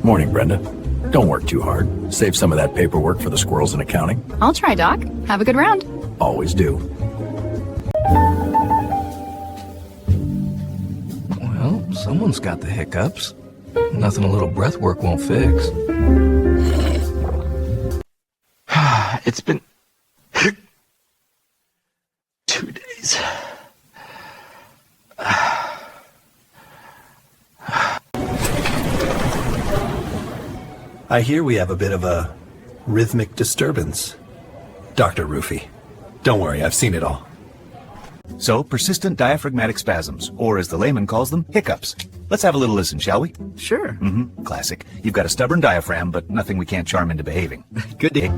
Morning, Brenda. Don't work too hard. Save some of that paperwork for the squirrels in accounting. I'll try, Doc. Have a good round. Always do. Well, someone's got the hiccups. Nothing a little breath work won't fix. It's been 2 days. I hear we have a bit of a rhythmic disturbance. Dr. Roofy. Don't worry, I've seen it all. So, persistent diaphragmatic spasms, or as the layman calls them, hiccups. Let's have a little listen, shall we? Sure. Classic. You've got a stubborn diaphragm, but nothing we can't charm into behaving. Good day.